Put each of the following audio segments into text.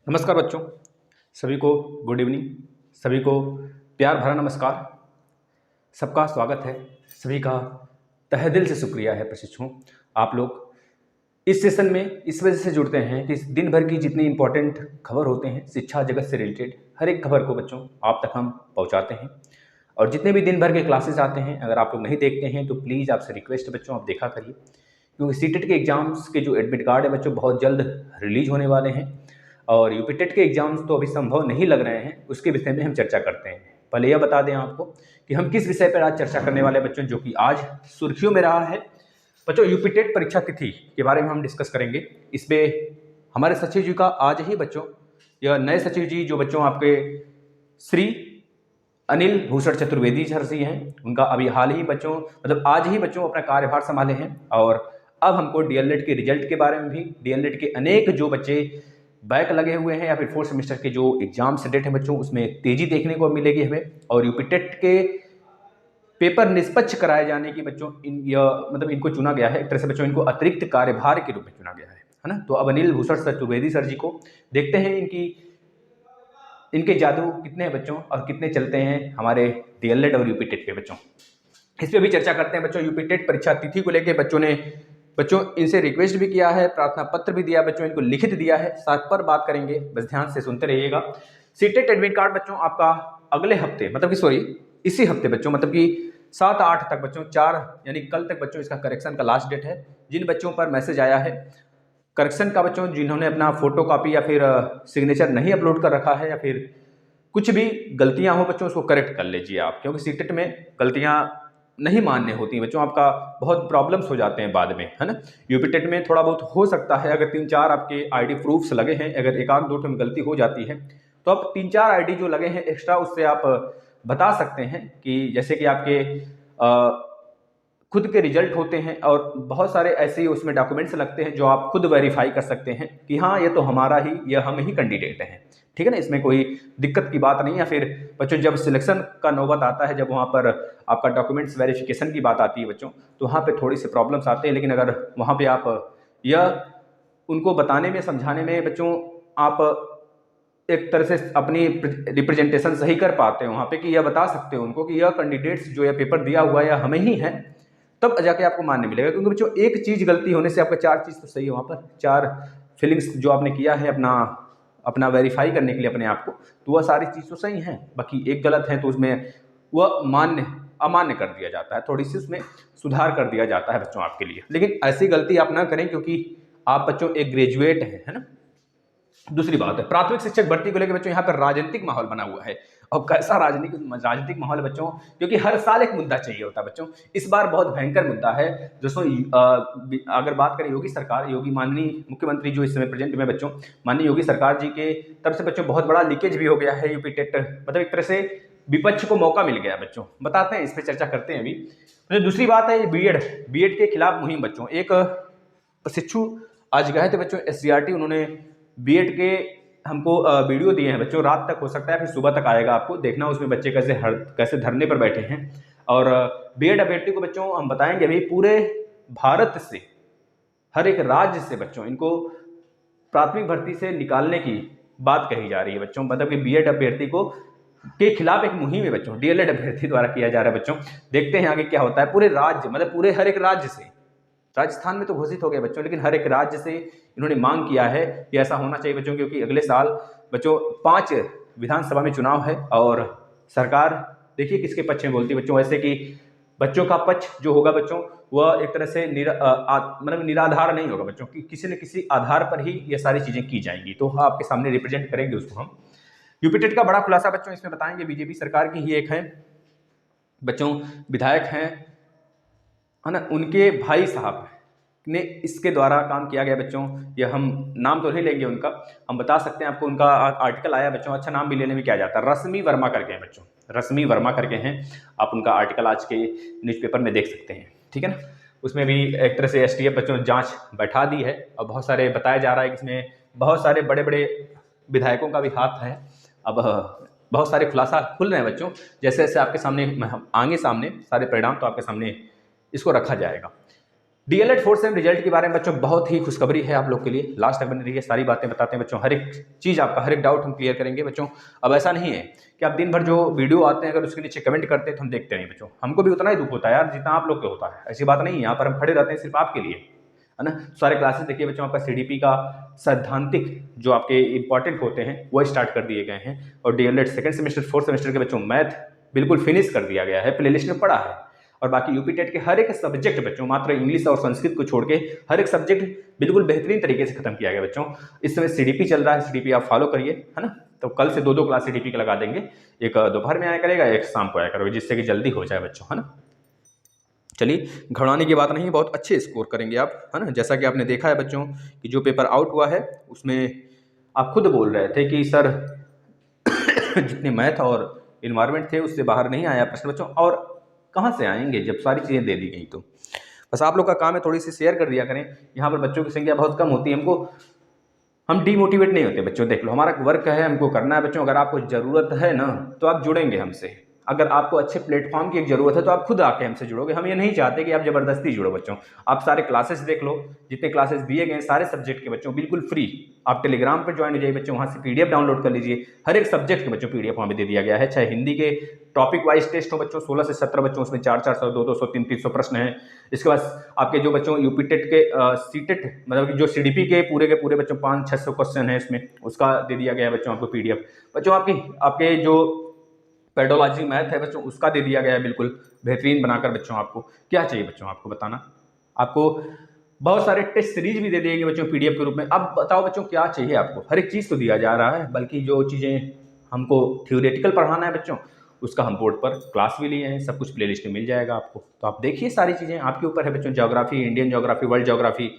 नमस्कार बच्चों, सभी को गुड इवनिंग। सभी को प्यार भरा नमस्कार। सबका स्वागत है। सभी का तहे दिल से शुक्रिया है प्रशिक्षुओं। आप लोग इस सेशन में इस वजह से जुड़ते हैं कि दिन भर की जितनी इंपॉर्टेंट खबर होते हैं शिक्षा जगत से रिलेटेड, हर एक खबर को बच्चों आप तक हम पहुंचाते हैं। और जितने भी दिन भर के क्लासेस आते हैं, अगर आप लोग नहीं देखते हैं तो प्लीज़ आपसे रिक्वेस्ट है बच्चों, आप देखा करिए, क्योंकि सीटेट के एग्जाम्स के जो एडमिट कार्ड है बच्चों बहुत जल्द रिलीज होने वाले हैं। और यूपीटेट के एग्जाम्स तो अभी संभव नहीं लग रहे हैं, उसके विषय में हम चर्चा करते हैं। पहले यह बता दें आपको कि हम किस विषय पर आज चर्चा करने वाले हैं बच्चों, जो कि आज सुर्खियों में रहा है बच्चों। यूपीटेट परीक्षा तिथि के बारे में हम डिस्कस करेंगे। इसमें हमारे सचिव जी का आज ही बच्चों, यह नए सचिव जी जो बच्चों आपके श्री अनिल भूषण चतुर्वेदी सर जी हैं, उनका अभी हाल ही बच्चों मतलब आज ही बच्चों अपना कार्यभार संभाले हैं। और अब हमको डीएलएड के रिजल्ट के बारे में भी, डीएलएड के अनेक जो बच्चे बैक लगे हुए हैं या फिर फोर्थ सेमेस्टर के जो एग्जाम सेट है बच्चों, उसमें तेजी देखने को मिलेगी हमें। और यूपीटेट के पेपर निष्पक्ष कराए जाने की बच्चों मतलब इनको चुना गया है, एक तरह से बच्चों इनको अतिरिक्त कार्यभार के रूप में चुना गया है ना। तो अब अनिल भूषण चतुर्वेदी सर जी को देखते हैं इनके जादू कितने हैं बच्चों और कितने चलते हैं हमारे डीएलएड और यूपीटेट के बच्चों। इस पर भी चर्चा करते हैं बच्चों। यूपीटेट परीक्षा तिथि को लेकर बच्चों इनसे रिक्वेस्ट भी किया है, प्रार्थना पत्र भी दिया बच्चों, इनको लिखित दिया है, साथ पर बात करेंगे, बस ध्यान से सुनते रहिएगा। सीटेट एडमिट कार्ड बच्चों आपका अगले हफ्ते मतलब कि सॉरी इसी हफ्ते बच्चों मतलब कि 7-8 तक बच्चों, 4 यानी कल तक बच्चों इसका करेक्शन का लास्ट डेट है। जिन बच्चों पर मैसेज आया है करेक्शन का बच्चों, जिन्होंने अपना फोटो कॉपी या फिर सिग्नेचर नहीं अपलोड कर रखा है या फिर कुछ भी गलतियां हो बच्चों, उसको करेक्ट कर लीजिए आप, क्योंकि सीटेट में गलतियां नहीं मान्य होती हैं बच्चों, आपका बहुत प्रॉब्लम्स हो जाते हैं बाद में, है ना। यूपीटेट में थोड़ा बहुत हो सकता है, अगर 3-4 आपके आईडी प्रूफ्स लगे हैं, अगर एक आध दो में गलती हो जाती है तो आप 3-4 आईडी जो लगे हैं एक्स्ट्रा, उससे आप बता सकते हैं कि जैसे कि आपके खुद के रिजल्ट होते हैं और बहुत सारे ऐसे उसमें डॉक्यूमेंट्स लगते हैं जो आप खुद वेरीफाई कर सकते हैं कि हाँ ये तो हमारा ही, ये हम ही कैंडिडेट हैं, ठीक है ना। इसमें कोई दिक्कत की बात नहीं है। फिर बच्चों जब सिलेक्शन का नौबत आता है, जब वहाँ पर आपका डॉक्यूमेंट्स वेरिफिकेशन की बात आती है बच्चों, तो वहाँ पे थोड़ी सी प्रॉब्लम्स आते हैं। लेकिन अगर वहाँ पे आप यह उनको बताने में, समझाने में बच्चों आप एक तरह से अपनी रिप्रेजेंटेशन सही कर पाते हैं वहाँ पे, कि यह बता सकते हो उनको कि यह कैंडिडेट्स जो यह पेपर दिया हुआ है यह हमें ही है, तब जाके आपको मान्य मिलेगा। क्योंकि बच्चों एक चीज़ गलती होने से आपका 4 चीज़ तो सही है, वहाँ पर 4 फीलिंग्स जो आपने किया है अपना वेरीफाई करने के लिए अपने आप को, तो वह सारी चीज़ तो सही हैं, बाकी एक गलत है तो उसमें वह अमान्य कर दिया जाता है, थोड़ी सी उसमें सुधार कर दिया जाता है बच्चों आपके लिए। लेकिन ऐसी गलती आप ना करें, क्योंकि आप बच्चों एक ग्रेजुएट हैं, है ना। दूसरी बात है प्राथमिक शिक्षक भर्ती को लेकर बच्चों यहाँ पर राजनीतिक माहौल बना हुआ है। और कैसा राजनीतिक माहौल है बच्चों, क्योंकि हर साल एक मुद्दा चाहिए होता है बच्चों। इस बार बहुत भयंकर मुद्दा है दोस्तों। अगर बात करें योगी सरकार, योगी माननीय मुख्यमंत्री जो इस समय प्रेजेंट में बच्चों, माननीय योगी सरकार जी के तरफ से बच्चों बहुत बड़ा लीकेज भी हो गया है यूपीटेट, मतलब एक तरह से विपक्ष को मौका मिल गया बच्चों। बताते हैं, इस पर चर्चा करते हैं अभी। तो दूसरी बात है बीएड के खिलाफ मुहिम बच्चों। एक प्रशिक्षु आज गए थे बच्चों एससीईआरटी, उन्होंने बीएड के हमको वीडियो दिए हैं बच्चों, रात तक हो सकता है फिर सुबह तक आएगा, आपको देखना उसमें बच्चे कैसे धरने पर बैठे हैं। और बीएड अभ्यर्थी को बच्चों हम बताएंगे अभी पूरे भारत से, हर एक राज्य से बच्चों इनको प्राथमिक भर्ती से निकालने की बात कही जा रही है बच्चों। मतलब कि बीएड अभ्यर्थी के खिलाफ एक मुहिम है बच्चों, डीएलएड अभ्यर्थी द्वारा किया जा रहा है बच्चों। देखते हैं आगे क्या होता है। पूरे राज्य मतलब पूरे हर एक राज्य से, राजस्थान में तो घोषित हो गया बच्चों, लेकिन हर एक राज्य से इन्होंने मांग किया है कि ऐसा होना चाहिए बच्चों, क्योंकि अगले साल बच्चों 5 विधानसभा में चुनाव है और सरकार देखिए किसके पक्ष में बोलती है बच्चों। ऐसे कि बच्चों का पक्ष जो होगा बच्चों वह एक तरह से मतलब निराधार नहीं होगा बच्चों, कि किसी न किसी आधार पर ही ये सारी चीजें की जाएंगी, तो आपके सामने रिप्रेजेंट करेंगे उसको हम। यूपीटेट का बड़ा खुलासा बच्चों इसमें बताएंगे, बीजेपी सरकार की ही एक है बच्चों, विधायक हैं, है ना, उनके भाई साहब ने इसके द्वारा काम किया गया बच्चों। ये हम नाम तो नहीं लेंगे उनका, हम बता सकते हैं आपको, उनका आर्टिकल आया बच्चों, अच्छा नाम भी लेने में क्या जाता है, रश्मि वर्मा करके हैं बच्चों, रश्मि वर्मा करके हैं। आप उनका आर्टिकल आज के न्यूज़पेपर में देख सकते हैं, ठीक है ना। उसमें भी एक तरह से एसटीएफ बच्चों जांच बैठा दी है और बहुत सारे बताया जा रहा है कि इसमें बहुत सारे बड़े बड़े विधायकों का भी हाथ है। अब बहुत सारे खुलासा खुल रहे हैं बच्चों, जैसे जैसे आपके सामने आगे सामने सारे परिणाम तो आपके सामने इसको रखा जाएगा। डीएलएड फोर्थ सेम रिजल्ट के बारे में बच्चों बहुत ही खुशखबरी है आप लोग के लिए, लास्ट तक बने रहिए, सारी बातें बताते हैं बच्चों, हर एक चीज़ आपका हर एक डाउट हम क्लियर करेंगे बच्चों। अब ऐसा नहीं है कि आप दिन भर जो वीडियो आते हैं अगर उसके नीचे कमेंट करते हैं तो हम देखते नहीं बच्चों, हमको भी उतना ही दुख होता है यार जितना आप लोग को होता है, ऐसी बात नहीं है, यहाँ पर हम खड़े रहते हैं सिर्फ आपके लिए, है ना। सारे क्लासेस देखिए बच्चों, आपका सीडीपी का सैद्धांतिक जो आपके इंपॉर्टेंट होते हैं वो स्टार्ट कर दिए गए हैं, और DElEd second semester fourth semester के बच्चों मैथ बिल्कुल फिनिश कर दिया गया है, प्लेलिस्ट में पड़ा है। और बाकी यूपी टेट के हर एक सब्जेक्ट बच्चों, मात्र इंग्लिश और संस्कृत को छोड़ के हर एक सब्जेक्ट बिल्कुल बेहतरीन तरीके से खत्म किया गया बच्चों। इस समय सीडीपी चल रहा है, सीडीपी आप फॉलो करिए, है ना। तो कल से 2-2 क्लास सीडीपी का लगा देंगे, एक दोपहर में आया करेगा, एक शाम को आया करोगे, जिससे कि जल्दी हो जाए बच्चों, है ना। चलिए, घबराने की बात नहीं है, बहुत अच्छे स्कोर करेंगे आप, है ना। जैसा कि आपने देखा है बच्चों कि जो पेपर आउट हुआ है उसमें आप खुद बोल रहे थे कि सर जितने मैथ और इन्वायरमेंट थे उससे बाहर नहीं आया प्रश्न बच्चों, और कहाँ से आएंगे जब सारी चीज़ें दे दी गई। तो बस आप लोग का काम है थोड़ी सी शेयर कर दिया करें, यहाँ पर बच्चों की संख्या बहुत कम होती है, हम डीमोटिवेट नहीं होते बच्चों। देख लो, हमारा वर्क है, हमको करना है बच्चों। अगर आपको ज़रूरत है ना तो आप जुड़ेंगे हमसे, अगर आपको अच्छे प्लेटफॉर्म की एक ज़रूरत है तो आप खुद आके हमसे जुड़ोगे। हम ये नहीं चाहते कि आप ज़बरदस्ती जुड़ो बच्चों। आप सारे क्लासेस देख लो, जितने क्लासेस दिए गए हैं सारे सब्जेक्ट के बच्चों बिल्कुल फ्री। आप टेलीग्राम पर ज्वाइन हो जाइए बच्चों, वहाँ से पीडीएफ डाउनलोड कर लीजिए, हर एक सब्जेक्ट के बच्चों पीडीएफ वहाँ पे दे दिया गया है। चाहे हिंदी के टॉपिक वाइज टेस्ट हो बच्चों, 16 से 17 बच्चों, उसमें 400, 200, 300 प्रश्न हैं। इसके बाद आपके जो बच्चों यूपी टेट के सीटेट मतलब कि जो सीडीपी के पूरे बच्चों 500-600 क्वेश्चन है इसमें, उसका दे दिया गया है बच्चों आपको पीडीएफ। बच्चों आपके जो पेडोलॉजी मैथ है बच्चों उसका दे दिया गया है बिल्कुल बेहतरीन बनाकर बच्चों। आपको क्या चाहिए बच्चों, आपको बताना। आपको बहुत सारे टेस्ट सीरीज भी दे देंगे बच्चों पीडीएफ के रूप में। अब बताओ बच्चों क्या चाहिए आपको, हर एक चीज़ तो दिया जा रहा है, बल्कि जो चीज़ें हमको थ्योरेटिकल पढ़ाना है बच्चों उसका हम बोर्ड पर क्लास भी लिए हैं, सब कुछ प्लेलिस्ट में मिल जाएगा आपको। तो आप देखिए, सारी चीज़ें आपके ऊपर है बच्चों। Geography, Indian geography, world geography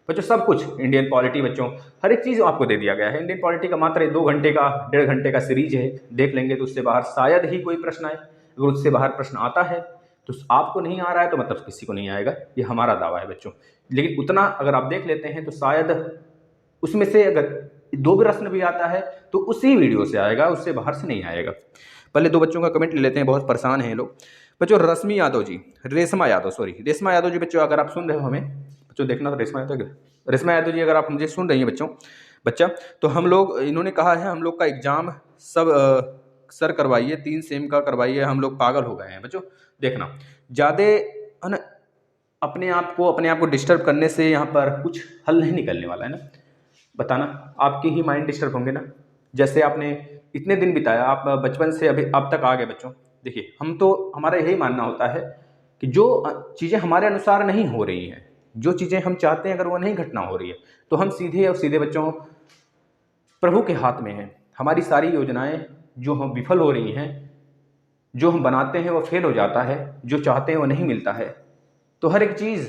बच्चों, सब कुछ, इंडियन पॉलिटी बच्चों, हर एक चीज़ आपको दे दिया गया है। इंडियन पॉलिटी का मात्र 2 घंटे का 1.5 घंटे का सीरीज है, देख लेंगे तो उससे बाहर शायद ही कोई प्रश्न आए। अगर उससे बाहर प्रश्न आता है तो आपको नहीं आ रहा है तो मतलब किसी को नहीं आएगा, ये हमारा दावा है बच्चों। लेकिन उतना अगर आप देख लेते हैं तो शायद उसमें से अगर 2 प्रश्न भी आता है तो उसी वीडियो से आएगा, उससे बाहर से नहीं आएगा। पहले 2 बच्चों का कमेंट ले लेते हैं, बहुत परेशान हैं लोग बच्चों। रेशमा यादव जी बच्चों, अगर आप सुन रहे हो हमें बच्चों, देखना तो रेशमा यादव जी अगर आप मुझे सुन रही हैं बच्चा, तो हम लोग, इन्होंने कहा है हम लोग का एग्ज़ाम सब सर करवाइए, 3 सेम का करवाइए, हम लोग पागल हो गए हैं बच्चों। देखना, ज़्यादा है ना, अपने आप को डिस्टर्ब करने से यहाँ पर कुछ हल नहीं निकलने वाला है ना। बताना, आपके ही माइंड डिस्टर्ब होंगे ना। जैसे आपने इतने दिन बिताया, आप बचपन से अभी अब तक आ गए बच्चों। देखिए, हमारा यही मानना होता है कि जो चीज़ें हमारे अनुसार नहीं हो रही हैं, जो चीज़ें हम चाहते हैं अगर वो नहीं घटना हो रही है, तो हम सीधे और सीधे बच्चों प्रभु के हाथ में हैं। हमारी सारी योजनाएं जो हम विफल हो रही हैं, जो हम बनाते हैं वो फेल हो जाता है, जो चाहते हैं वो नहीं मिलता है। तो हर एक चीज़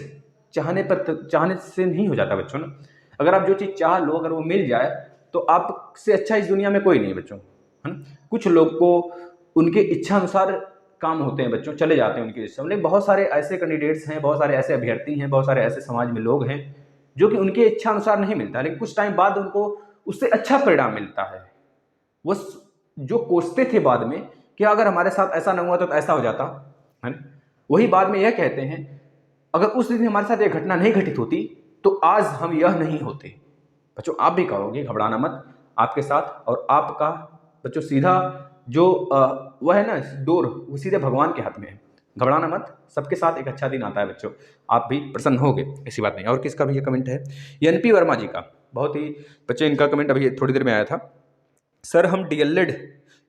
चाहने से नहीं हो जाता बच्चों ना। अगर आप जो चीज़ चाह लो, अगर वो मिल जाए तो आपसे अच्छा इस दुनिया में कोई नहीं बच्चों, है ना। कुछ लोग को उनके इच्छा अनुसार काम होते हैं बच्चों, चले जाते हैं उनके इच्छा। लेकिन बहुत सारे ऐसे कैंडिडेट्स हैं, बहुत सारे ऐसे अभ्यर्थी हैं, बहुत सारे ऐसे समाज में लोग हैं जो कि उनके इच्छा अनुसार नहीं मिलता, लेकिन कुछ टाइम बाद उनको उससे अच्छा परिणाम मिलता है। वो जो कोसते थे बाद में कि अगर हमारे साथ ऐसा नहीं हुआ तो ऐसा हो जाता, है ना, वही बाद में यह कहते हैं अगर उस दिन हमारे साथ यह घटना नहीं घटित होती तो आज हम यह नहीं होते। बच्चों आप भी कहोगे, घबराना मत, आपके साथ और आपका बच्चों सीधा जो वह है ना डोर, वो सीधे भगवान के हाथ में है। घबराना मत, सबके साथ एक अच्छा दिन आता है बच्चों, आप भी प्रसन्न होगे, ऐसी बात नहीं। और किसका भी ये कमेंट है, एनपी वर्मा जी का, बहुत ही बच्चे इनका कमेंट अभी थोड़ी देर में आया था। सर हम डीएलएड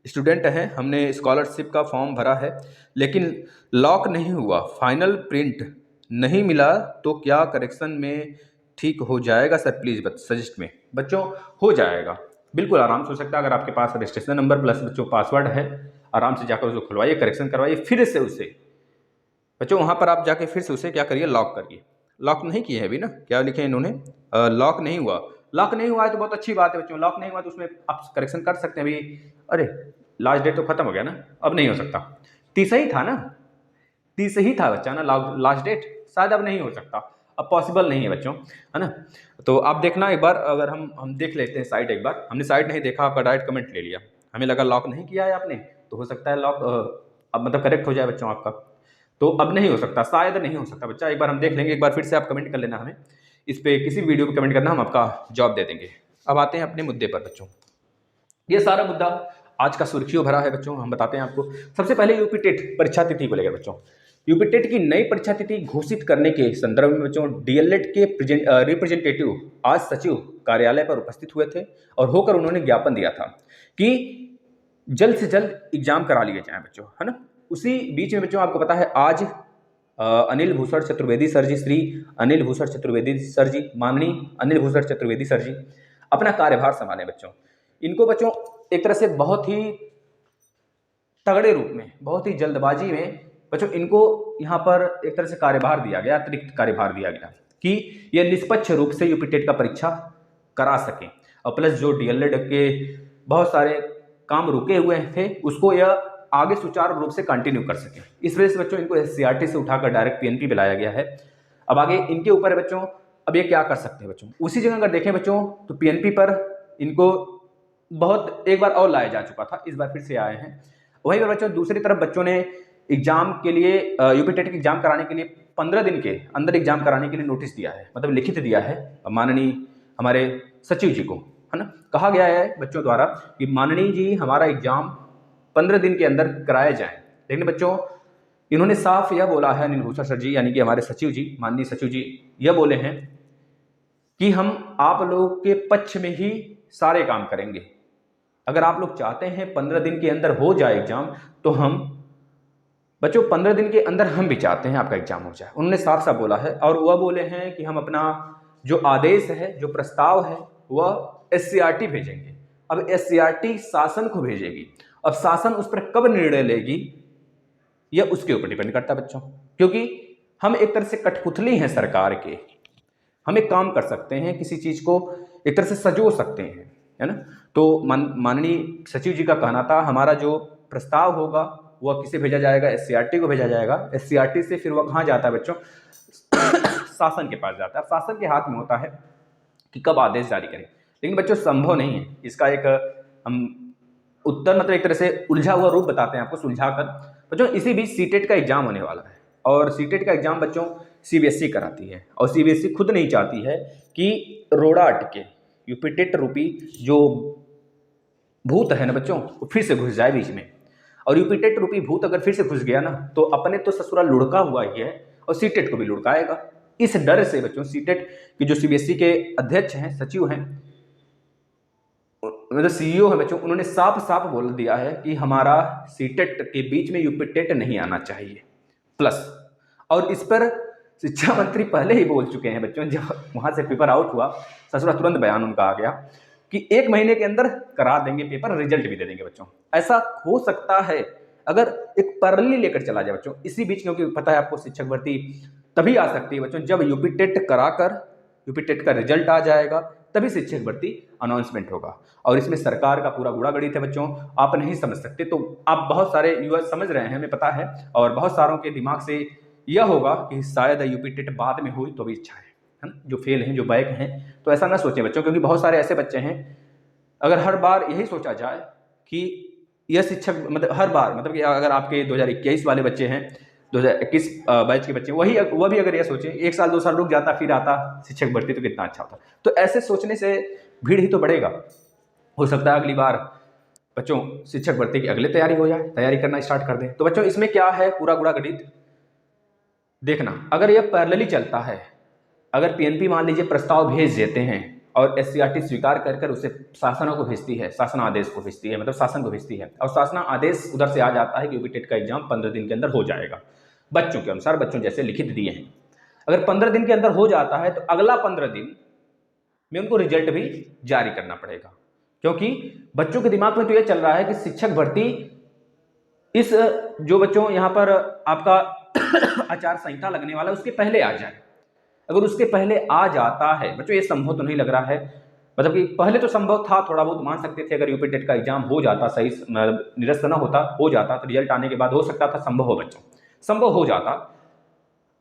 स्टूडेंट हैं, हमने स्कॉलरशिप का फॉर्म भरा है लेकिन लॉक नहीं हुआ, फाइनल प्रिंट नहीं मिला, तो क्या करेक्शन में ठीक हो जाएगा सर, प्लीज़ सजेस्ट में। बच्चों हो जाएगा, बिल्कुल आराम से हो सकता है। अगर आपके पास रजिस्ट्रेशन नंबर प्लस बच्चों पासवर्ड है, आराम से जाकर उसको खुलवाइए, करेक्शन करवाइए, फिर से उसे बच्चों वहाँ पर आप जाके फिर से उसे क्या करिए, लॉक करिए। लॉक नहीं किए हैं अभी ना, क्या लिखे इन्होंने, लॉक नहीं हुआ। लॉक नहीं हुआ है तो बहुत अच्छी बात है बच्चों, लॉक नहीं हुआ तो उसमें आप करेक्शन कर सकते हैं अभी। अरे लास्ट डेट तो खत्म हो गया ना, अब नहीं हो सकता। 30 ही था ना, 30 ही था बच्चा ना लास्ट डेट, शायद अब नहीं हो सकता, अब पॉसिबल नहीं है बच्चों, है ना। तो आप देखना एक बार, अगर हम देख लेते हैं साइट एक बार। हमने साइट नहीं देखा, आपका डायरेक्ट कमेंट ले लिया, हमें लगा लॉक नहीं किया है आपने, तो हो सकता है लॉक अब मतलब करेक्ट हो जाए बच्चों आपका। तो अब नहीं हो सकता, शायद नहीं हो सकता बच्चा, एक बार हम देख लेंगे, एक बार फिर से आप कमेंट कर लेना हमें इस पे, किसी वीडियो को कमेंट करना, हम आपका जवाब दे देंगे। अब आते हैं अपने मुद्दे पर बच्चों। ये सारा मुद्दा आज का सुर्खियों भरा है बच्चों, हम बताते हैं आपको। सबसे पहले यूपी टेट परीक्षा तिथि को लेकर बच्चों, यूपी टेट की नई परीक्षा तिथि घोषित करने के संदर्भ में बच्चों डीएलएड के रिप्रेजेंटेटिव आज सचिव कार्यालय पर उपस्थित हुए थे और होकर उन्होंने ज्ञापन दिया था कि जल्द से जल्द एग्जाम करा लिए जाएं बच्चों, है ना। उसी बीच में बच्चों आपको पता है आज अनिल भूषण चतुर्वेदी सर जी, श्री अनिल भूषण चतुर्वेदी सर जी, माननीय अनिल भूषण चतुर्वेदी सर जी अपना कार्यभार संभाले बच्चों। इनको बच्चों एक तरह से बहुत ही तगड़े रूप में, बहुत ही जल्दबाजी में बच्चों इनको यहाँ पर एक तरह से कार्यभार दिया गया, अतिरिक्त कार्यभार दिया गया कि यह निष्पक्ष रूप से यूपी टेट का परीक्षा करा सकें, और प्लस जो डीएलएड के बहुत सारे काम रुके हुए थे उसको यह आगे सुचारू रूप से कंटिन्यू कर सके। इस वजह से बच्चों इनको एससीईआरटी से उठाकर डायरेक्ट पीएनपी पे लाया गया है। अब आगे इनके ऊपर बच्चों अब ये क्या कर सकते हैं बच्चों, उसी जगह अगर देखें बच्चों तो पीएनपी पर इनको बहुत एक बार और लाया जा चुका था, इस बार फिर से आए हैं। वहीं पर बच्चों दूसरी तरफ बच्चों ने एग्जाम के लिए यूपी टेट के एग्जाम कराने के लिए 15 दिन के अंदर एग्जाम कराने के लिए नोटिस दिया है, मतलब लिखित दिया है माननीय हमारे सचिव जी को, है ना। कहा गया है बच्चों द्वारा कि माननीय जी हमारा एग्जाम 15 दिन के अंदर कराया जाए, लेकिन बच्चों इन्होंने साफ यह बोला है, अनिल भूषण सर जी यानी कि हमारे सचिव जी, माननीय सचिव जी यह बोले हैं कि हम आप लोगों के पक्ष में ही सारे काम करेंगे। अगर आप लोग चाहते हैं 15 दिन के अंदर हो जाए एग्जाम, तो हम बच्चों 15 दिन के अंदर हम भी चाहते हैं आपका एग्जाम हो जाए, उन्होंने साफ साफ बोला है। और वह बोले हैं कि हम अपना जो आदेश है, जो प्रस्ताव है, वह एससीईआरटी भेजेंगे। अब एससीईआरटी शासन को भेजेगी, अब शासन उस पर कब निर्णय लेगी यह उसके ऊपर डिपेंड करता है बच्चों, क्योंकि हम एक तरह से कठपुतली हैं सरकार के, हम एक काम कर सकते हैं, किसी चीज को एक तरह से सजो सकते हैं, है ना। तो माननीय सचिव जी का कहना था हमारा जो प्रस्ताव होगा वह किसे भेजा जाएगा, एससीईआरटी को भेजा जाएगा। एससीईआरटी से फिर वह कहाँ जाता है बच्चों शासन के पास जाता है। शासन के हाथ में होता है कि कब आदेश जारी करें, लेकिन बच्चों संभव नहीं है। इसका एक हम उत्तर मतलब एक तरह से उलझा हुआ रूप बताते हैं आपको, सुलझा कर बच्चों। इसी बीच सीटेट का एग्जाम होने वाला है, और सीटेट का एग्जाम बच्चों सीबीएसई कराती है, और सीबीएसई खुद नहीं चाहती है कि रोड़ा अटके, यूपी टेट रूपी जो भूत है ना बच्चों वो फिर से घुस जाए बीच में। और यूपी टेट रूपी भूत अगर फिर से घुस गया ना तो अपने तो ससुराल लुढ़का हुआ ही है, और सीटेट को भी लुढ़काएगा। इस डर से बच्चों सीटेट की जो सीबीएसई के अध्यक्ष हैं, सचिव हैं, मतलब सीईओ है बच्चों, उन्होंने साफ साफ बोल दिया है कि हमारा सीटेट के बीच में यूपी टेट नहीं आना चाहिए प्लस। और इस पर शिक्षा मंत्री पहले ही बोल चुके हैं बच्चों, जब वहां से पेपर आउट हुआ ससुरा तुरंत बयान उनका आ गया कि 1 महीने के अंदर करा देंगे पेपर, रिजल्ट भी दे देंगे बच्चों। ऐसा हो सकता है अगर एक पैरेलली लेकर चला जाए बच्चों इसी बीच, क्योंकि पता है आपको शिक्षक भर्ती तभी आ सकती है बच्चों जब यूपी टेट कराकर यूपी टेट का रिजल्ट आ जाएगा, तभी शिक्षक भर्ती अनाउंसमेंट होगा। और इसमें सरकार का पूरा गुड़ा गणित है बच्चों, आप नहीं समझ सकते। तो आप बहुत सारे युवा समझ रहे हैं, हमें पता है, और बहुत सारों के दिमाग से यह होगा कि शायद यूपी टेट बाद में हुई तो भी अच्छा है ना, जो फेल हैं, जो बैक हैं। तो ऐसा ना सोचें बच्चों, क्योंकि बहुत सारे ऐसे बच्चे हैं, अगर हर बार यही सोचा जाए कि यह शिक्षक मतलब हर बार मतलब कि अगर आपके 2021 वाले बच्चे हैं, 2021 बैच के बच्चे, वह भी अगर यह सोचे 1 साल 2 साल रुक जाता फिर आता शिक्षक भर्ती तो कितना अच्छा होता। तो ऐसे सोचने से भीड़ ही तो बढ़ेगा। हो सकता है अगली बार बच्चों शिक्षक भर्ती की अगले तैयारी हो जाए, तैयारी करना स्टार्ट कर दें। तो बच्चों इसमें क्या है, पूरा गुड़ा गणित देखना। अगर यह पैरेलली चलता है, अगर पीएनपी मान लीजिए प्रस्ताव भेज देते हैं और एससीईआरटी स्वीकार कर उसे शासनों को भेजती है, शासन आदेश को भेजती है, मतलब शासन को भेजती है, और शासन आदेश उधर से आ जाता है कि यूपी टेट का एग्जाम 15 दिन के अंदर हो जाएगा बच्चों के अनुसार, बच्चों जैसे लिखित दिए हैं। अगर 15 दिन के अंदर हो जाता है तो अगला 15 दिन में उनको रिजल्ट भी जारी करना पड़ेगा, क्योंकि बच्चों के दिमाग में तो यह चल रहा है कि शिक्षक भर्ती इस जो बच्चों यहाँ पर आपका आचार संहिता लगने वाला है उसके पहले आ जाए। अगर उसके पहले आ जाता है बच्चों, ये संभव तो नहीं लग रहा है, मतलब कि पहले तो संभव था, थोड़ा बहुत मान सकते थे। अगर यूपी टेट का एग्जाम हो जाता, सही निरस्त ना होता, हो जाता, तो रिजल्ट आने के बाद हो सकता था, संभव हो बच्चों, संभव हो जाता।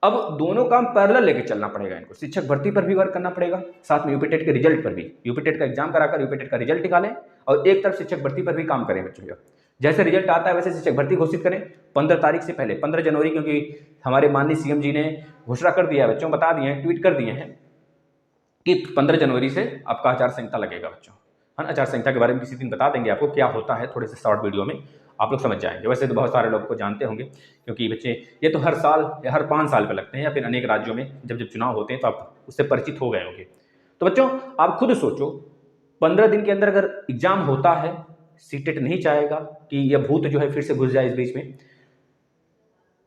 अब दोनों काम पैरेलल लेके चलना पड़ेगा इनको, शिक्षक भर्ती पर भी वर्क करना पड़ेगा, साथ में यूपी टेट के रिजल्ट पर भी। यूपी टेट का एग्जाम कराकर यूपी टेट का रिजल्ट निकालें और एक तरफ शिक्षक भर्ती पर भी काम करें बच्चों। जैसे रिजल्ट आता है वैसे शिक्षक भर्ती घोषित करें 15 तारीख से पहले, 15 जनवरी, क्योंकि हमारे माननीय सीएम जी ने घोषणा कर दिया है बच्चों, बता दिए हैं, ट्वीट कर दिए हैं कि 15 जनवरी से आपका आचार संहिता लगेगा बच्चों, है ना। आचार संहिता के बारे में किसी दिन बता देंगे आपको क्या होता है, थोड़े से शॉर्ट वीडियो में आप लोग समझ जाएंगे। वैसे तो बहुत सारे लोग को जानते होंगे, क्योंकि बच्चे ये तो हर साल या हर 5 साल पे लगते हैं, या फिर अनेक राज्यों में जब जब चुनाव होते हैं तो आप उससे परिचित हो गए होंगे। तो बच्चों आप खुद सोचो, 15 दिन के अंदर अगर एग्जाम होता है, सीटेट नहीं चाहेगा कि यह भूत जो है फिर से घुस जाए इस बीच में,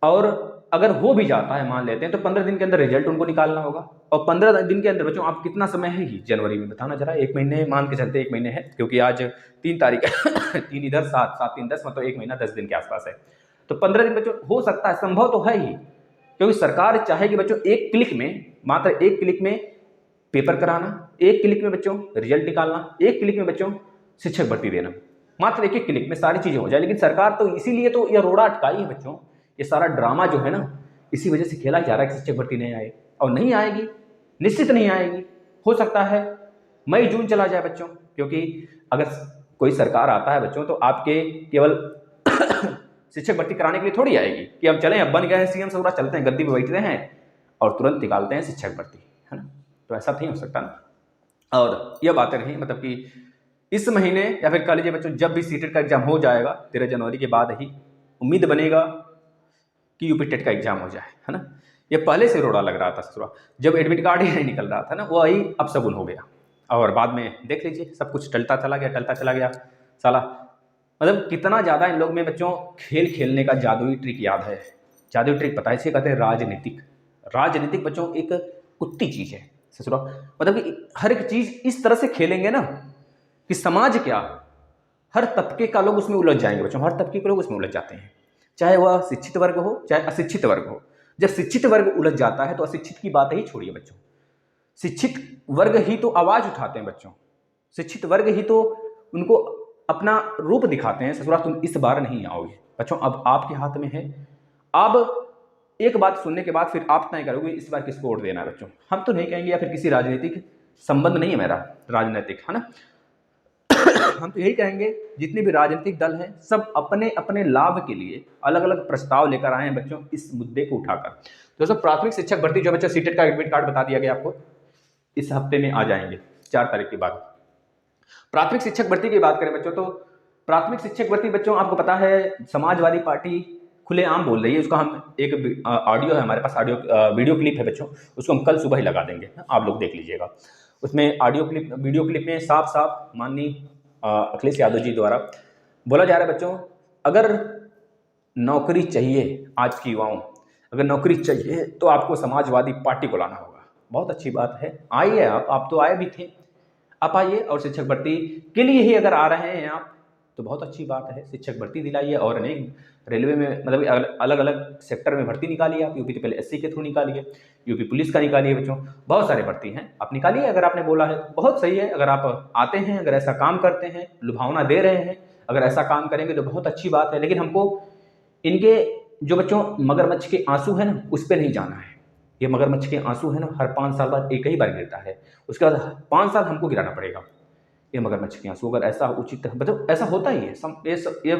और अगर हो भी जाता है मान लेते हैं तो 15 दिन के अंदर रिजल्ट उनको निकालना होगा। और 15 दिन के अंदर बच्चों आप कितना समय है ही जनवरी में बताना जरा, 1 महीने मान के चलते, 1 महीने है, क्योंकि आज 3 तारीख है 3 इधर 7 7 3 10, मतलब 1 महीना 10 दिन के आसपास है। तो 15 दिन बच्चों हो सकता है, संभव तो है ही, क्योंकि सरकार चाहेगी बच्चों एक क्लिक में, मात्र एक क्लिक में पेपर कराना, एक क्लिक में बच्चों रिजल्ट निकालना, एक क्लिक में बच्चों शिक्षक भर्ती देना, मात्र एक क्लिक में सारी चीजें हो जाए। लेकिन सरकार तो इसीलिए तो यह रोड़ा अटकाई है बच्चों, ये सारा ड्रामा जो है ना इसी वजह से खेला जा रहा है कि शिक्षक भर्ती नहीं आए, और नहीं आएगी, निश्चित नहीं आएगी। हो सकता है मई जून चला जाए बच्चों, क्योंकि अगर कोई सरकार आता है बच्चों तो आपके केवल शिक्षक भर्ती कराने के लिए थोड़ी आएगी कि हम चलें, अब बन गए हैं सीएम से, चलते हैं, गद्दी पे बैठते हैं और तुरंत निकालते हैं शिक्षक भर्ती, है ना। तो ऐसा नहीं हो सकता ना। और यह बातें रही मतलब कि इस महीने या फिर कह लीजिए बच्चों जब भी सीटेट का एग्जाम हो जाएगा 13 जनवरी के बाद ही उम्मीद बनेगा कि यूपी टेट का एग्जाम हो जाए, है ना। ये पहले से रोड़ा लग रहा था ससुरा, जब एडमिट कार्ड ही नहीं निकल रहा था ना, वो ही अब सबून हो गया। और बाद में देख लीजिए सब कुछ टलता चला गया साला। मतलब कितना ज़्यादा इन लोग में बच्चों खेल खेलने का जादुई ट्रिक याद है। जादुई ट्रिक पता है, इसे कहते हैं राजनीतिक बच्चों एक कुत्ती चीज़ है ससुरा। मतलब कि हर एक चीज़ इस तरह से खेलेंगे ना कि समाज क्या, हर तबके का लोग उसमें उलझ जाएंगे बच्चों, हर तबके के लोग उसमें उलझ जाते हैं, चाहे वह शिक्षित वर्ग हो चाहे अशिक्षित वर्ग हो। जब शिक्षित वर्ग उलझ जाता है तो अशिक्षित की बात ही छोड़िए बच्चों, शिक्षित वर्ग ही तो आवाज उठाते हैं बच्चों, शिक्षित वर्ग ही तो उनको अपना रूप दिखाते हैं, ससुरा तुम इस बार नहीं आओगे बच्चों, अब आपके हाथ में है। अब एक बात सुनने के बाद फिर आप तय करोगे इस बार किसको वोट देना है बच्चों। हम तो नहीं कहेंगे, या फिर किसी राजनीतिक संबंध नहीं है मेरा राजनीतिक, है ना। हम तो यही कहेंगे जितने भी राजनीतिक दल हैं सब अपने अपने लाभ के लिए अलग अलग प्रस्ताव लेकर आए हैं बच्चों इस मुद्दे को उठाकर। दोस्तों प्राथमिक शिक्षक भर्ती जो बच्चा सीटेट का एडमिट कार्ड बता दिया गया आपको, इस हफ्ते में आ जाएंगे 4 तारीख के बाद। प्राथमिक शिक्षक भर्ती की बात करें बच्चों तो प्राथमिक शिक्षक भर्ती बच्चों आपको पता है समाजवादी पार्टी खुलेआम बोल रही है। उसका हम एक ऑडियो है हमारे पास, वीडियो क्लिप है बच्चों, उसको हम कल सुबह ही लगा देंगे, आप लोग देख लीजिएगा। उसमें वीडियो क्लिप में साफ साफ माननीय अखिलेश यादव जी द्वारा बोला जा रहा है बच्चों, अगर नौकरी चाहिए आज के युवाओं, अगर नौकरी चाहिए तो आपको समाजवादी पार्टी को लाना होगा। बहुत अच्छी बात है, आइए आप तो आए भी थे, आप आइए और शिक्षक भर्ती के लिए ही अगर आ रहे हैं आप तो बहुत अच्छी बात है, शिक्षक भर्ती दिलाइए। और अनेक रेलवे में मतलब अलग अलग सेक्टर में भर्ती निकालिए आप, यूपी तो पहले एससी के थ्रू निकालिए, यूपी पुलिस का निकालिए बच्चों, बहुत सारे भर्ती हैं आप निकालिए। अगर आपने बोला है बहुत सही है, अगर आप आते हैं, अगर ऐसा काम करते हैं, लुभावना दे रहे हैं, अगर ऐसा काम करेंगे तो बहुत अच्छी बात है। लेकिन हमको इनके जो बच्चों मगरमच्छ के आंसू है ना उस पर नहीं जाना है। ये मगरमच्छ के आंसू है ना हर 5 साल बाद एक ही बार गिरता है, उसके बाद 5 साल हमको गिराना पड़ेगा। ये मगरमच्छ के आंसू अगर ऐसा उचित मतलब ऐसा होता ही है, ये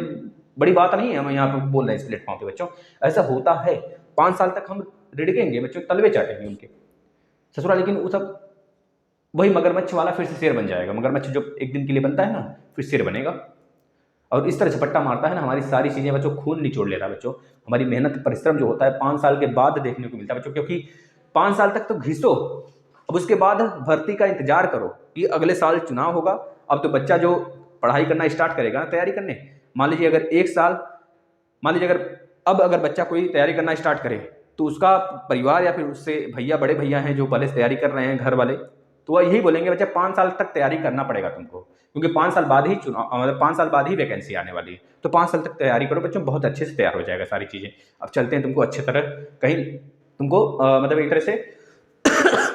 बड़ी बात नहीं है, हम यहाँ पर बोल रहे हैं इस प्लेटफॉर्म पे बच्चों, ऐसा होता है। 5 साल तक हम रिड़केंगे बच्चों, तलवे चाटेंगे उनके ससुरा, लेकिन वो सब वही मगरमच्छ वाला फिर से शेर बन जाएगा। मगरमच्छ जो एक दिन के लिए बनता है ना फिर शेर बनेगा, और इस तरह झपट्टा मारता है ना, हमारी सारी चीज़ें बच्चों खून निचोड़ ले रहा है बच्चों। हमारी मेहनत परिश्रम जो होता है 5 साल के बाद देखने को मिलता है बच्चों, क्योंकि 5 साल तक तो घिसो, अब उसके बाद भर्ती का इंतजार करो कि अगले साल चुनाव होगा। अब तो बच्चा जो पढ़ाई करना स्टार्ट करेगा ना तैयारी करने, मान लीजिए अगर 1 साल, मान लीजिए अगर बच्चा कोई तैयारी करना स्टार्ट करे तो उसका परिवार या फिर उससे भैया, बड़े भैया हैं जो पहले से तैयारी कर रहे हैं घर वाले, तो वह यही बोलेंगे बच्चा 5 साल तक तैयारी करना पड़ेगा तुमको, क्योंकि 5 साल बाद ही चुनाव, मतलब 5 साल बाद ही वैकेंसी आने वाली है, तो 5 साल तक तैयारी करो बच्चों, बहुत अच्छे से तैयार हो जाएगा सारी चीज़ें। अब चलते हैं तुमको अच्छे तरह कहीं तुमको मतलब एक तरह से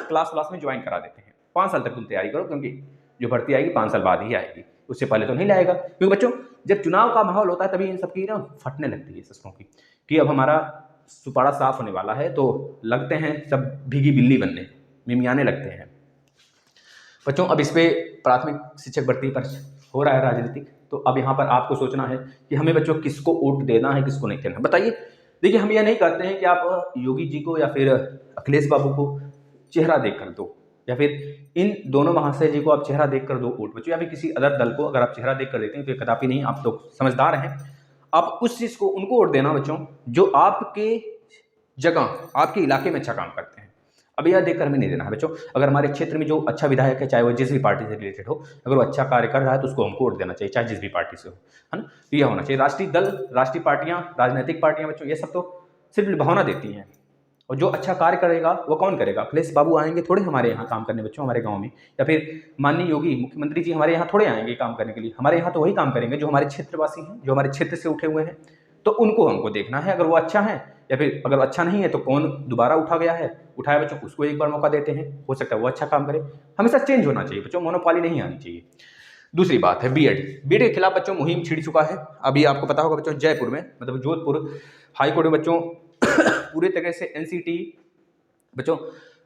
क्लास में ज्वाइन करा देते हैं। 5 साल तक तुम तैयारी करो, क्योंकि जो भर्ती आएगी 5 साल बाद ही आएगी, उससे पहले तो नहीं लाएगा। क्योंकि बच्चों जब चुनाव का माहौल होता है तभी इन सबकी ना फटने लगती है शस्त्रों की, कि अब हमारा सुपाड़ा साफ होने वाला है, तो लगते हैं सब भीगी बिल्ली बनने, मिमियाने लगते हैं बच्चों। अब इस पे प्राथमिक शिक्षक भर्ती पर हो रहा है राजनीतिक, तो अब यहाँ पर आपको सोचना है कि हमें बच्चों किसको वोट देना है, किसको नहीं देना। बताइए, देखिए हम यह नहीं करते हैं कि आप योगी जी को या फिर अखिलेश बाबू को चेहरा देख कर दो, या फिर इन दोनों महाशय जी को आप चेहरा देख कर दो वोट बच्चों, या फिर किसी अदर दल को अगर आप चेहरा देख कर देते हैं तो ये कदापि नहीं। आप तो समझदार हैं, आप उस चीज़ को उनको वोट देना बच्चों जो आपके जगह आपके इलाके में अच्छा काम करते हैं। अब यह देखकर हमें नहीं देना है बच्चों। अगर हमारे क्षेत्र में जो अच्छा विधायक है, चाहे वो जिस भी पार्टी से रिलेटेड हो, अगर वो अच्छा कार्य कर रहा है तो उसको हमको वोट देना चाहिए, चाहे जिस भी पार्टी से हो, है ना। तो यह होना चाहिए। राष्ट्रीय दल, राष्ट्रीय पार्टियां, राजनीतिक पार्टियां बच्चों, ये सब तो सिर्फ भावना देती हैं, और जो अच्छा कार्य करेगा वो कौन करेगा? अखिलेश बाबू आएंगे थोड़े हमारे यहाँ काम करने बच्चों, हमारे गाँव में, या फिर माननीय योगी मुख्यमंत्री जी हमारे यहाँ थोड़े आएंगे काम करने के लिए। हमारे यहाँ तो वही काम करेंगे जो हमारे क्षेत्रवासी हैं, जो हमारे क्षेत्र से उठे हुए हैं। तो उनको हमको देखना है, अगर वो अच्छा है, या फिर अगर अच्छा नहीं है तो कौन दोबारा उठाया बच्चों, उसको एक बार मौका देते हैं, हो सकता है वो अच्छा काम करे। हमेशा चेंज होना चाहिए बच्चों, मोनोपॉली नहीं आनी चाहिए। दूसरी बात है बीएड के खिलाफ बच्चों मुहिम छिड़ चुका है। अभी आपको पता होगा बच्चों, जयपुर में, मतलब जोधपुर हाईकोर्ट में बच्चों पूरे तरह से एनसीटी बच्चों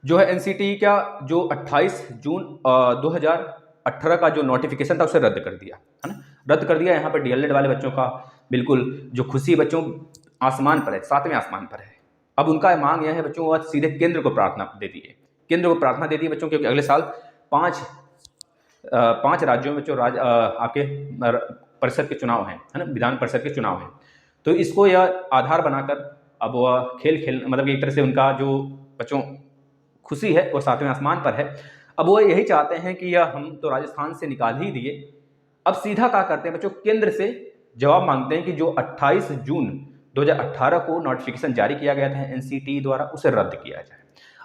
जो है, एनसीटी का जो 28 जून 2018 का जो नोटिफिकेशन था उसे रद्द कर दिया, है ना, रद्द कर दिया। यहाँ पर डीएलएड वाले बच्चों का बिल्कुल जो खुशी बच्चों आसमान पर है, 7वें आसमान पर है। अब उनका मांग यह है बच्चों, वह सीधे केंद्र को प्रार्थना दे दी है, बच्चों, क्योंकि अगले साल पांच राज्यों में बच्चों आपके परिषद के चुनाव हैं, है ना, विधान परिषद के चुनाव हैं। तो इसको यह आधार बनाकर अब वह खेल मतलब एक तरह से उनका जो बच्चों खुशी है वो 7वें आसमान पर है। अब वो यही चाहते हैं कि यह हम तो राजस्थान से निकाल ही दिए, अब सीधा क्या करते हैं बच्चों, केंद्र से जवाब मांगते हैं कि जो 28 जून 2018 को नोटिफिकेशन जारी किया गया था एनसीटी द्वारा, उसे रद्द किया जाए,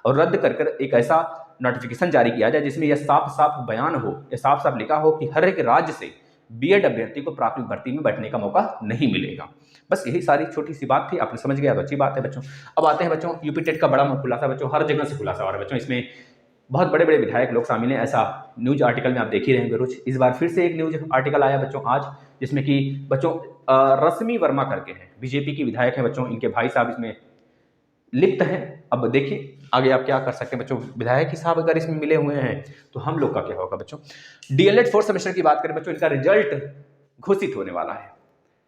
और रद्द कर कर एक ऐसा नोटिफिकेशन जारी किया जाए जिसमें यह साफ साफ बयान हो, यह साफ साफ लिखा हो कि हर एक राज्य से बीएड अभ्यर्थी को प्राथमिक भर्ती में बैठने का मौका नहीं मिलेगा। बस यही सारी छोटी सी बात थी, आपने समझ गया तो अच्छी बात है बच्चों। अब आते हैं बच्चों यूपी टेट का बड़ा खुलासा बच्चों, हर जगह से खुलासा हो रहा है बच्चों, इसमें बहुत बड़े बड़े विधायक लोग शामिल हैं, ऐसा न्यूज आर्टिकल में आप देख ही रहे हैं रोज। इस बार फिर से एक न्यूज आर्टिकल आया बच्चों आज, जिसमें कि बच्चों रश्मि वर्मा करके हैं, बीजेपी की विधायक हैं बच्चों, इनके भाई साहब इसमें लिप्त हैं। अब देखिए आगे आप क्या कर सकते हैं बच्चों, विधायक ही साहब अगर इसमें मिले हुए हैं तो हम लोग का क्या होगा बच्चों। डीएलएड 4th सेमेस्टर की बात करें बच्चों, इनका रिजल्ट घोषित होने वाला है,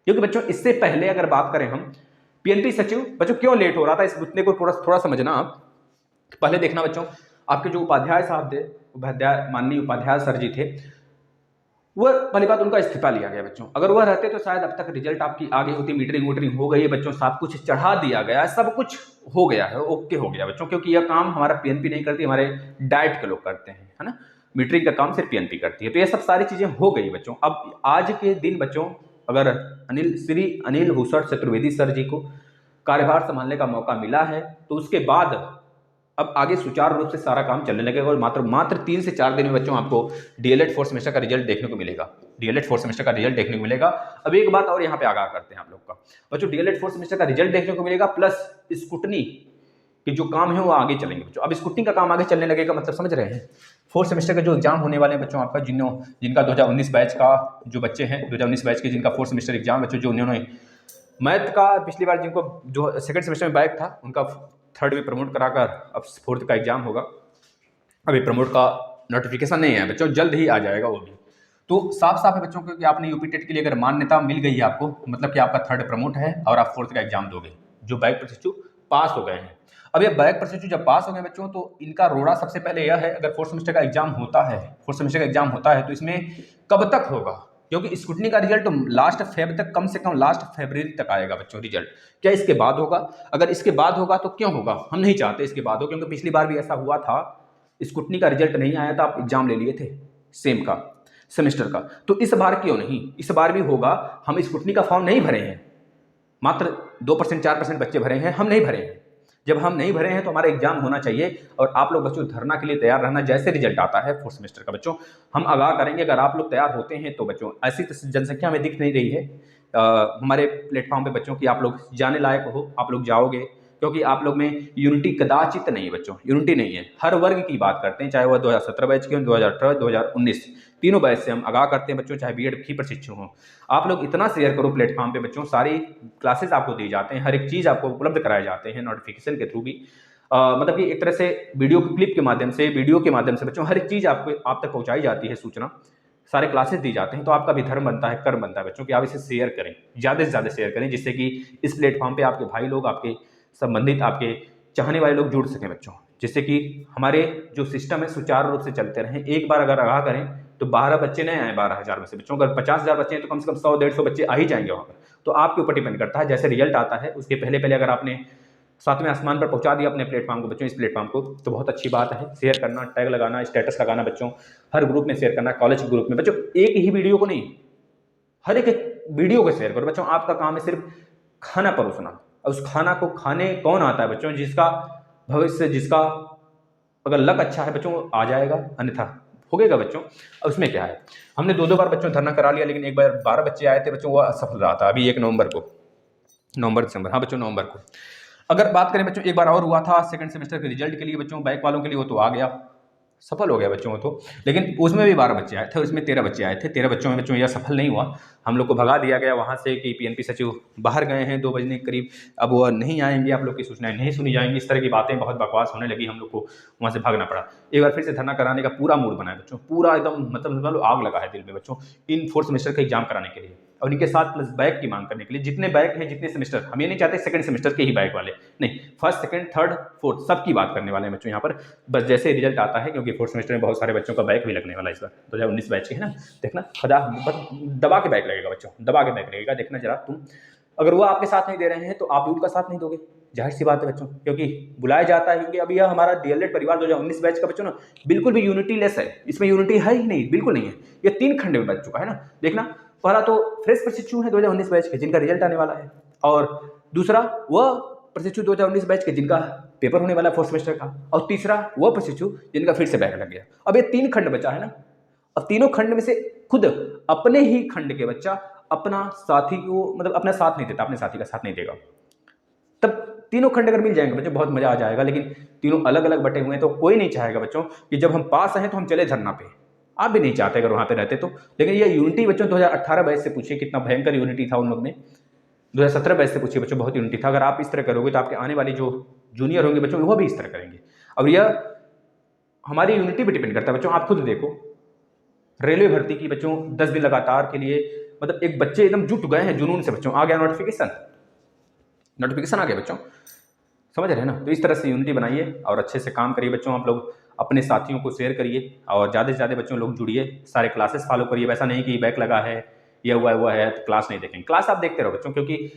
क्योंकि बच्चों इससे पहले अगर बात करें हम, पीएनपी सचिव बच्चों क्यों लेट हो रहा था, इस मुद्दे को थोड़ा समझना आप। पहले देखना बच्चों, आपके जो उपाध्याय साहब थे, माननीय उपाध्याय सर जी थे, वह पहली बात उनका इस्तीफा लिया गया बच्चों। अगर वह रहते तो शायद अब तक रिजल्ट आपकी आगे होती, मीटरिंग हो गई है बच्चों, सब कुछ चढ़ा दिया गया है, सब कुछ हो गया है, ओके हो गया बच्चों, क्योंकि यह काम हमारा पीएनपी नहीं करती, हमारे डाइट के लोग करते हैं, है ना, मीटरिंग का काम सिर्फ पीएनपी करती है। तो ये सब सारी चीजें हो गई बच्चों। अब आज के दिन बच्चों अगर श्री अनिल भूषण चतुर्वेदी सर जी को कार्यभार संभालने का मौका मिला है तो उसके बाद अब आगे सुचारू रूप से सारा काम चलने लगेगा, और मात्र 3 से 4 दिन में बच्चों आपको डीएलएड 4th सेमेस्टर का रिजल्ट देखने को मिलेगा। अब एक बात और यहाँ पे आगाह करते हैं आप लोग का बच्चों, डीएलएड 4th सेमेस्टर का रिजल्ट देखने को मिलेगा, प्लस स्कूटनी के जो काम है वो आगे चलेंगे बच्चों। अब स्कूटनी का काम आगे चलने लगेगा, मतलब समझ रहे हैं। 4th सेमेस्टर का जो एग्जाम होने वाले हैं बच्चों, आपका जिनका 2019 बैच का जो बच्चे हैं, 2019 बैच के जिनका 4th सेमेस्टर एग्जाम बच्चों, जो उन्होंने मैथ का पिछली बार जिनको जो 2nd सेमेस्टर में बैक था, उनका 3rd में प्रमोट कराकर अब 4th का एग्जाम होगा। अभी प्रमोट का नोटिफिकेशन नहीं है बच्चों, जल्द ही आ जाएगा वो भी। तो साफ है बच्चों, क्योंकि आपने यूपी टेट के लिए अगर मान्यता मिल गई है आपको, मतलब कि आपका 3rd प्रमोट है और आप 4th का एग्जाम दोगे, जो बैक प्रशिक्षु पास हो गए हैं। अब ये बैक प्रशिक्षु जब पास हो गए बच्चों, तो इनका रोड़ा सबसे पहले यह है, अगर 4th सेमेस्टर का एग्जाम होता है तो इसमें कब तक होगा, क्योंकि स्कूटनी का रिजल्ट लास्ट फेब तक, कम से कम लास्ट फरवरी तक आएगा बच्चों रिजल्ट। क्या इसके बाद होगा? अगर इसके बाद होगा तो क्यों होगा, हम नहीं चाहते इसके बाद हो, क्योंकि पिछली बार भी ऐसा हुआ था, स्कूटनी का रिजल्ट नहीं आया था, आप एग्जाम ले लिए थे सेम का सेमेस्टर का। तो इस बार क्यों नहीं, इस बार भी होगा। हम स्कूटनी का फॉर्म नहीं भरे हैं, मात्र 2% 4% बच्चे भरे हैं, हम नहीं भरे हैं। जब हम नहीं भरे हैं तो हमारा एग्जाम होना चाहिए, और आप लोग बच्चों धरना के लिए तैयार रहना। जैसे रिजल्ट आता है 4th सेमेस्टर का बच्चों, हम आगाह करेंगे। अगर आप लोग तैयार होते हैं तो बच्चों, ऐसी जनसंख्या हमें दिख नहीं रही है हमारे प्लेटफॉर्म पे बच्चों की आप लोग जाने लायक हो, आप लोग जाओगे, क्योंकि आप लोग में यूनिटी कदाचित नहीं है बच्चों, यूनिटी नहीं है। हर वर्ग की बात करते हैं, चाहे वह 2017 बैच के हों, 2018, 2019, तीनों बैच से हम आगाह करते हैं बच्चों, चाहे बीएड की प्रशिक्षु हों। आप लोग इतना शेयर करो प्लेटफॉर्म पे बच्चों, सारी क्लासेस आपको दी जाते हैं, हर एक चीज़ आपको उपलब्ध कराए जाते हैं नोटिफिकेशन के थ्रू भी। मतलब कि एक तरह से वीडियो क्लिप के माध्यम से, वीडियो के माध्यम से बच्चों हर एक चीज़ आपको आप तक पहुँचाई जाती है सूचना। सारे क्लासेस दी जाते हैं, तो आपका भी धर्म बनता है, कर्म बनता है बच्चों कि आप इसे शेयर करें, ज़्यादा से ज़्यादा शेयर करें, जिससे कि इस प्लेटफॉर्म पे आपके भाई लोग, आपके संबंधित, आपके चाहने वाले लोग जुड़ सकें बच्चों, जिससे कि हमारे जो सिस्टम है सुचारू रूप से चलते रहें। एक बार अगर आगाह करें तो 12 बच्चे नहीं आए 12,000 में से बच्चों, अगर 50,000 बच्चे हैं तो कम से कम 100-150 बच्चे आ ही जाएंगे वहाँ पर। तो आपके ऊपर डिपेंड करता है, जैसे रिजल्ट आता है उसके पहले पहले अगर आपने 7वें आसमान पर पहुंचा दिया अपने प्लेटफॉर्म को बच्चों, इस प्लेटफॉर्म को, तो बहुत अच्छी बात है। शेयर करना, टैग लगाना, स्टेटस लगाना बच्चों, हर ग्रुप में शेयर करना, कॉलेज ग्रुप में बच्चों, एक ही वीडियो को नहीं, हर एक वीडियो को शेयर करो बच्चों। आपका काम है सिर्फ खाना परोसना, और उस खाना को खाने कौन आता है बच्चों? जिसका भविष्य, जिसका अगर लक अच्छा है बच्चों आ जाएगा, अन्यथा भोगेगा बच्चों। अब उसमें क्या है, हमने 2-2 बार बच्चों धरना करा लिया, लेकिन एक बार 12 बच्चे आए थे बच्चों, वो असफल रहा था। अभी 1 नवंबर को, नवंबर दिसंबर, हाँ बच्चों नवंबर को। अगर बात करें बच्चों, एक बार और हुआ था सेकंड सेमेस्टर के रिजल्ट के लिए बच्चों, बैक वालों के लिए, वो तो आ गया, सफल हो गया बच्चों तो, लेकिन उसमें भी 12 बच्चे आए थे, उसमें 13 बच्चे आए थे। 13 बच्चों में बच्चों यह सफल नहीं हुआ, हम लोग को भगा दिया गया वहाँ से कि पीएनपी सचिव बाहर गए हैं 2 बजने के करीब, अब वो नहीं आएंगे, आप लोग की सूचनाएं नहीं सुनी जाएंगी। इस तरह की बातें बहुत बकवास होने लगी, हम लोग को वहाँ से भागना पड़ा। एक बार फिर से धरना कराने का पूरा मूड बना है बच्चों, पूरा एकदम मतलब आग लगा है दिल में बच्चों, इन 4th सेमेस्टर का एग्जाम कराने के लिए, और इनके साथ प्लस बैक की मांग करने के लिए। जितने बैक हैं, जितने सेमेस्टर, हम ये नहीं चाहते सेकंड सेमेस्टर के ही बैक वाले, नहीं, फर्स्ट, सेकंड, थर्ड, फोर्थ सबकी बात करने वाले हैं बच्चों यहाँ पर। बस जैसे रिजल्ट आता है, क्योंकि 4th सेमेस्टर में बहुत सारे बच्चों का बैक भी लगने वाला है इस बार, 2019 बैच के है ना, देखना खुदा दबा के बैक लगेगा बच्चों, दबा के बैक लगेगा, देखना जरा तुम। अगर वो आपके साथ नहीं दे रहे हैं तो आप भी उनका साथ नहीं दोगे, जाहिर सी बात है बच्चों, क्योंकि बुलाया जाता है। क्योंकि अभी यह हमारा डीएलएड परिवार 2019 बैच का बच्चों ना बिल्कुल भी यूनिटी लेस है, इसमें यूनिटी है ही नहीं, बिल्कुल नहीं है। ये 3 खंड में बच चुका है ना, देखना। पहला तो फ्रेश प्रशिक्षु है 2019 बैच के, जिनका रिजल्ट आने वाला है, और दूसरा वह प्रशिक्षु 2019 बैच के जिनका पेपर होने वाला है 4th सेमेस्टर का, और तीसरा वह प्रशिक्षु जिनका फिर से बैक लग गया। अब ये 3 खंड बचा है ना, अब तीनों खंड में से खुद अपने ही खंड के बच्चा अपना साथी को, मतलब अपना साथ नहीं देता, अपने साथी का साथ नहीं देगा, तब तीनों खंड अगर मिल जाएंगे बच्चों बहुत मजा आ जाएगा। लेकिन तीनों अलग अलग बटे हुए हैं, तो कोई नहीं चाहेगा बच्चों कि जब हम पास हैं तो हम चले धरना पे, आप भी नहीं चाहते अगर वहां पे रहते तो। लेकिन ये यूनिटी बच्चों 2018 बैच से पूछिए कितना भयंकर यूनिटी था उन लोग में, 2017 बैच से पूछिए बच्चों, बहुत यूनिटी था। अगर आप इस तरह करोगे तो आपके आने वाली जो जूनियर होंगे बच्चों, वो भी इस तरह करेंगे। और यह हमारी यूनिटी पे डिपेंड करता है बच्चों। आप खुद देखो, रेलवे भर्ती की बच्चों 10 दिन लगातार के लिए, मतलब एक बच्चे एकदम जुट गए हैं जुनून से बच्चों, आ गया नोटिफिकेशन आ गया बच्चों, समझ रहे हैं ना। तो इस तरह से यूनिटी बनाइए और अच्छे से काम करिए बच्चों। आप लोग अपने साथियों को शेयर करिए और ज़्यादा से ज़्यादा बच्चों लोग जुड़िए, सारे क्लासेस फॉलो करिए। वैसा नहीं कि बैक लगा है, यह हुआ है तो क्लास नहीं देखेंगे, क्लास आप देखते रहो बच्चों, क्योंकि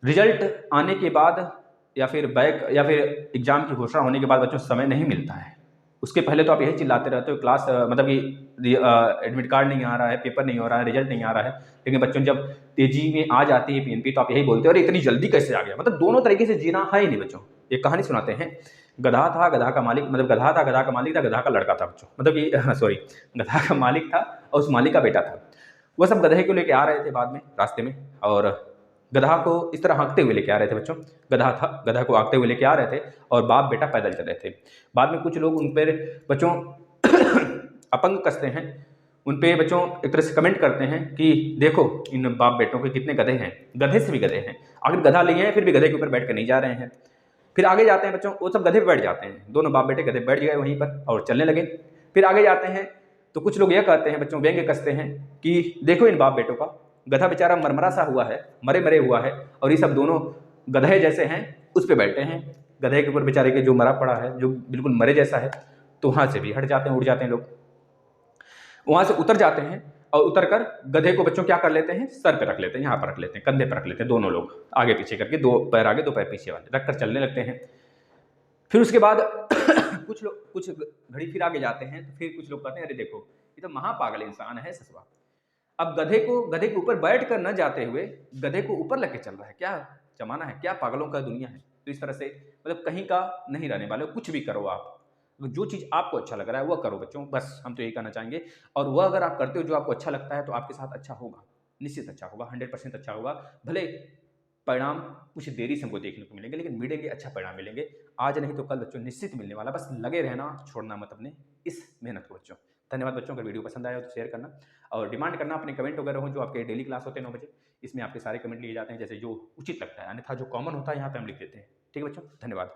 रिजल्ट आने के बाद या फिर बैक या फिर एग्जाम की घोषणा होने के बाद बच्चों समय नहीं मिलता है। उसके पहले तो आप यही चिल्लाते रहते हो क्लास मतलब कि एडमिट कार्ड नहीं आ रहा है, पेपर नहीं हो रहा है, रिजल्ट नहीं आ रहा है। लेकिन बच्चों जब तेजी में आ जाती है पीएनपी तो आप यही बोलते हो अरे इतनी जल्दी कैसे आ गया। मतलब दोनों तरीके से जीना है ही नहीं बच्चों। एक कहानी सुनाते हैं, गधा था, गधा का मालिक, मतलब गधा था, गधा का मालिक था, गधा का लड़का था बच्चों, मतलब कि सॉरी, गधा का मालिक था और उस मालिक का बेटा था। वह सब गधे को लेके आ रहे थे बाद में रास्ते में, और गधा को इस तरह हाँकते हुए लेके आ रहे थे बच्चों। गधा था, गधा को हाँकते हुए लेके आ रहे थे और बाप बेटा पैदल चल रहे थे। बाद में कुछ लोग उन पर बच्चों अपंग कसते हैं, उन पे बच्चों एक तरह से कमेंट करते हैं कि देखो इन बाप बेटों के कितने गधे हैं, गधे से भी गधे हैं, आखिर गधा लिए हैं फिर भी गधे के ऊपर बैठ कर नहीं जा रहे हैं। फिर आगे जाते हैं बच्चों, वो सब गधे पे बैठ जाते हैं, दोनों बाप बेटे गधे बैठ गए वहीं पर और चलने लगे। फिर आगे जाते हैं तो कुछ लोग यह कहते हैं बच्चों, व्यंग्य कसते हैं कि देखो इन बाप बेटों का, गधा बेचारा मरमरा सा हुआ है, मरे मरे हुआ है, और ये सब दोनों गधे जैसे हैं उस पर बैठे हैं, गधे के ऊपर बेचारे के जो मरा पड़ा है, जो बिल्कुल मरे जैसा है। तो वहाँ से भी हट जाते हैं, उड़ जाते हैं लोग, वहाँ से उतर जाते हैं और उतर कर गधे को बच्चों क्या कर लेते हैं, सर पे रख लेते हैं, यहाँ पर रख लेते हैं, कंधे पर रख लेते हैं, दोनों लोग आगे पीछे करके, 2 पैर आगे 2 पैर पीछे वाले रख कर चलने लगते हैं। फिर उसके बाद कुछ लोग कुछ घड़ी फिर आगे जाते हैं तो फिर कुछ लोग कहते हैं अरे देखो ये तो महापागल इंसान है ससुरा। अब गधे के ऊपर बैठ कर न जाते हुए गधे को ऊपर लेके चल रहा है, क्या जमाना है, क्या पागलों का दुनिया है। तो इस तरह से मतलब कहीं का नहीं रहने वाले, कुछ भी करो आप, जो चीज़ आपको अच्छा लग रहा है वह करो बच्चों, बस हम तो यही कहना चाहेंगे। और वह अगर आप करते हो जो आपको अच्छा लगता है तो आपके साथ अच्छा होगा, निश्चित अच्छा होगा, 100% अच्छा होगा। भले परिणाम कुछ देरी से हमको देखने को मिलेंगे, लेकिन मिलेंगे, अच्छा परिणाम मिलेंगे, आज नहीं तो कल बच्चों निश्चित मिलने वाला। बस लगे रहना, छोड़ना मत अपने इस मेहनत को बच्चों। धन्यवाद बच्चों, अगर वीडियो पसंद आया तो शेयर करना और डिमांड करना अपने कमेंट वगैरह हो, जो आपके डेली क्लास होते हैं 9 बजे, इसमें आपके सारे कमेंट लिए जाते हैं जैसे जो उचित लगता है, अन्यथा जो कॉमन होता है यहाँ पे हम लिख देते हैं। ठीक है बच्चों, धन्यवाद।